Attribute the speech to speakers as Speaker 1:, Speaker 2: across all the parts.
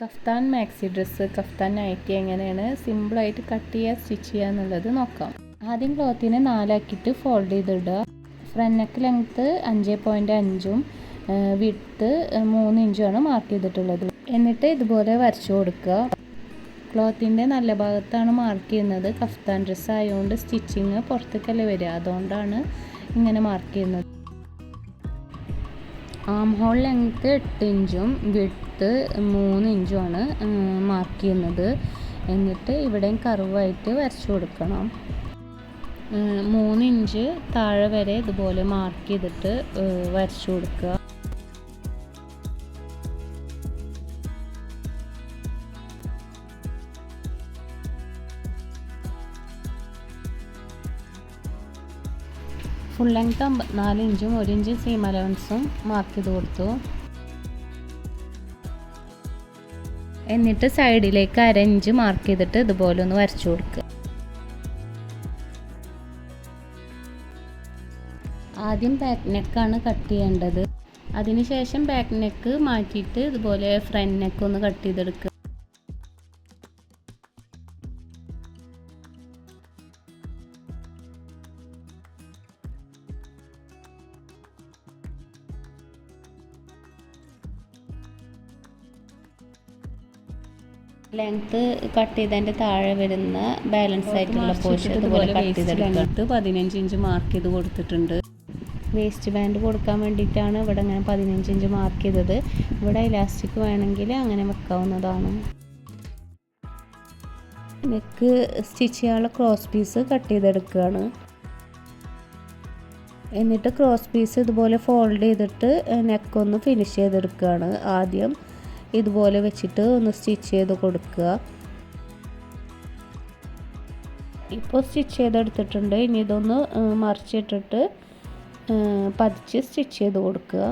Speaker 1: Kaftan maxi dress, kaftan nightie എങ്ങനെയാണ് സിമ്പിളായിട്ട് cut ചെയ്യുക, സ്റ്റിച്ച് ചെയ്യുക എന്നുള്ളത് നോക്കാം. ആദ്യം ക്ലോത്തിനെ 4 ആക്കിയിട്ട് ഫോൾഡ് ചെയ്തിടുക. ഫ്രണ്ട് നെക്ക് ലെങ്ത്ത് 5.5ഉം വിഡ്ത്ത് 3 ഇഞ്ചുമാണ് മാർക്ക് ചെയ്തിട്ടുള്ളത്. എന്നിട്ട് ഇതുപോലെ വരച്ചു കൊടുക്കുക. ക്ലോത്തിൻ്റെ നല്ല ഭാഗത്താണ് മാർക്ക് ചെയ്യുന്നത്. കഫ്താൻ ഡ്രസ്സ് ആയതുകൊണ്ട് സ്റ്റിച്ചിങ് പുറത്തേക്കല്ലേ വരിക, അതുകൊണ്ടാണ് ഇങ്ങനെ മാർക്ക് ചെയ്യുന്നത്. ആം ഹോൾ ലെങ്ത്ത് 8 ഇഞ്ചും വിഡ്ത്ത് 3 ഇഞ്ചുമാണ് മാർക്ക് ചെയ്യുന്നത്. എന്നിട്ട് ഇവിടെയും കർവായിട്ട് വരച്ചു കൊടുക്കണം. 3 ഇഞ്ച് താഴെ വരെ ഇതുപോലെ മാർക്ക് ചെയ്തിട്ട് വരച്ചു കൊടുക്കുക. ഫുൾ ലെങ്ത്ത് 54 ഇഞ്ചും 1 ഇഞ്ച് സീം അലവൻസും മാർക്ക് ചെയ്ത് കൊടുത്തു. എന്നിട്ട് സൈഡിലേക്ക് 1/2 ഇഞ്ച് മാർക്ക് ചെയ്തിട്ട് ഇതുപോലെ ഒന്ന് വരച്ചു കൊടുക്കുക. ആദ്യം ബാക്ക് നെക്കാണ് കട്ട് ചെയ്യേണ്ടത്. അതിനുശേഷം ബാക്ക് നെക്ക് മാറ്റിയിട്ട് ഇതുപോലെ ഫ്രണ്ട് നെക്ക് ഒന്ന് കട്ട് ചെയ്തെടുക്കുക. ലെങ്ത്ത് കട്ട് ചെയ്തതിൻ്റെ താഴെ വരുന്ന ബാലൻസ് ആയിട്ടുള്ള പോർഷൻ ഇതുപോലെ കട്ട് ചെയ്തെടുക്കുക. 15 ഇഞ്ച് മാർക്ക് ചെയ്ത് കൊടുത്തിട്ടുണ്ട്. വേസ്റ്റ് ബാൻഡ് കൊടുക്കാൻ വേണ്ടിയിട്ടാണ് ഇവിടെ ഇങ്ങനെ 15 ഇഞ്ച് മാർക്ക് ചെയ്തത്. ഇവിടെ ഇലാസ്റ്റിക് വേണമെങ്കിൽ അങ്ങനെ വെക്കാവുന്നതാണ്. നെക്ക് സ്റ്റിച്ച് ചെയ്യാനുള്ള ക്രോസ് പീസ് കട്ട് ചെയ്തെടുക്കുകയാണ്. എന്നിട്ട് ക്രോസ് പീസ് ഇതുപോലെ ഫോൾഡ് ചെയ്തിട്ട് നെക്കൊന്ന് ഫിനിഷ് ചെയ്തെടുക്കുകയാണ്. ആദ്യം ഇതുപോലെ വെച്ചിട്ട് ഒന്ന് സ്റ്റിച്ച് ചെയ്ത് കൊടുക്കുക. ഇപ്പോൾ സ്റ്റിച്ച് ചെയ്തെടുത്തിട്ടുണ്ട്. ഇനി ഇതൊന്ന് മറിച്ചിട്ടിട്ട് പതിച്ച് സ്റ്റിച്ച് ചെയ്ത് കൊടുക്കുക.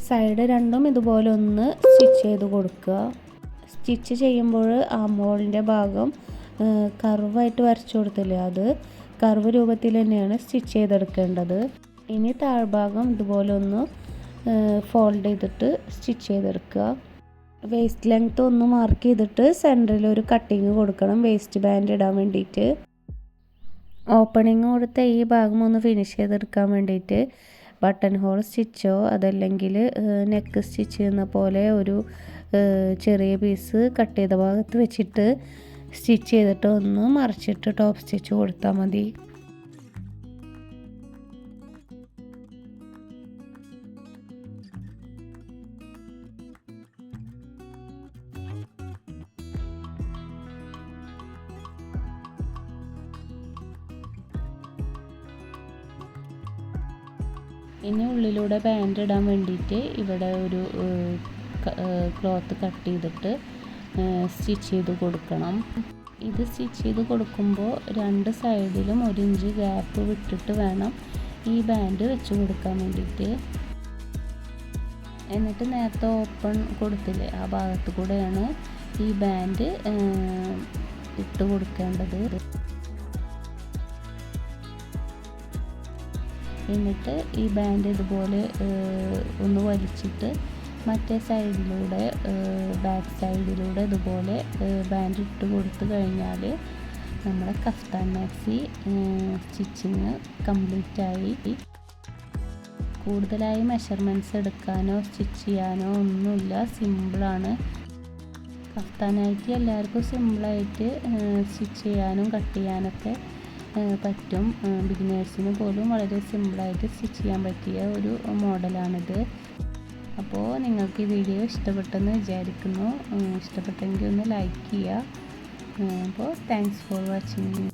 Speaker 1: സൈഡ് രണ്ടും ഇതുപോലെ ഒന്ന് സ്റ്റിച്ച് ചെയ്ത് കൊടുക്കുക. സ്റ്റിച്ച് ചെയ്യുമ്പോൾ ആംഹോളിൻ്റെ ഭാഗം കർവായിട്ട് വരച്ചു കൊടുത്തില്ലേ, അത് കർവ് രൂപത്തിൽ തന്നെയാണ് സ്റ്റിച്ച് ചെയ്തെടുക്കേണ്ടത്. ഇനി താഴ്ഭാഗം ഇതുപോലെ ഒന്ന് ഫോൾഡ് ചെയ്തിട്ട് സ്റ്റിച്ച് ചെയ്തെടുക്കുക. വേസ്റ്റ് ലെങ്ത്ത് ഒന്ന് മാർക്ക് ചെയ്തിട്ട് സെൻറ്ററിൽ ഒരു കട്ടിങ് കൊടുക്കണം വേസ്റ്റ് ബാൻഡ് ഇടാൻ വേണ്ടിയിട്ട്. ഓപ്പണിങ് കൊടുത്ത ഈ ഭാഗം ഒന്ന് ഫിനിഷ് ചെയ്തെടുക്കാൻ വേണ്ടിയിട്ട് ബട്ടൺ ഹോൾ സ്റ്റിച്ചോ അതല്ലെങ്കിൽ നെക്ക് സ്റ്റിച്ച് ചെയ്യുന്ന പോലെ ഒരു ചെറിയ പീസ് കട്ട് ചെയ്ത ഭാഗത്ത് വെച്ചിട്ട് സ്റ്റിച്ച് ചെയ്തിട്ട് ഒന്ന് മറിച്ചിട്ട് ടോപ്പ് സ്റ്റിച്ച് കൊടുത്താൽ മതി. ഇനി ഉള്ളിലൂടെ ബാൻഡ് ഇടാൻ വേണ്ടിയിട്ട് ഇവിടെ ഒരു ക്ലോത്ത് കട്ട് ചെയ്തിട്ട് സ്റ്റിച്ച് ചെയ്ത് കൊടുക്കണം. ഇത് സ്റ്റിച്ച് ചെയ്ത് കൊടുക്കുമ്പോൾ 2 സൈഡിലും 1 ഇഞ്ച് ഗ്യാപ്പ് വിട്ടിട്ട് വേണം ഈ ബാൻഡ് വെച്ച് കൊടുക്കാൻ വേണ്ടിയിട്ട്. എന്നിട്ട് നേരത്തെ ഓപ്പൺ കൊടുത്തില്ലേ, ആ ഭാഗത്ത് കൂടെയാണ് ഈ ബാൻഡ് ഇട്ട് കൊടുക്കേണ്ടത്. എന്നിട്ട് ഈ ബാൻഡ് ഇതുപോലെ ഒന്ന് വലിച്ചിട്ട് മറ്റേ സൈഡിലൂടെ ബാക്ക് സൈഡിലൂടെ ഇതുപോലെ ബാൻഡ് ഇട്ട് കൊടുത്തു കഴിഞ്ഞാൽ നമ്മുടെ കഫ്താൻ മാക്സി സ്റ്റിച്ചിങ് കംപ്ലീറ്റ് ആയി. കൂടുതലായി മെഷർമെൻറ്റ്സ് എടുക്കാനോ സ്റ്റിച്ച് ചെയ്യാനോ ഒന്നുമില്ല, സിമ്പിളാണ്. കഫ്താൻ നൈറ്റി എല്ലാവർക്കും സിമ്പിളായിട്ട് സ്റ്റിച്ച് ചെയ്യാനും കട്ട് ചെയ്യാനൊക്കെ പറ്റും. ബിഗിനേഴ്സിന് പോലും വളരെ സിമ്പിളായിട്ട് സ്റ്റിച്ച് ചെയ്യാൻ പറ്റിയ ഒരു മോഡലാണിത്. അപ്പോൾ നിങ്ങൾക്ക് ഈ വീഡിയോ ഇഷ്ടപ്പെട്ടെന്ന് വിചാരിക്കുന്നു. ഇഷ്ടപ്പെട്ടെങ്കിൽ ഒന്ന് ലൈക്ക് ചെയ്യുക. അപ്പോൾ താങ്ക്സ് ഫോർ വാച്ചിങ്.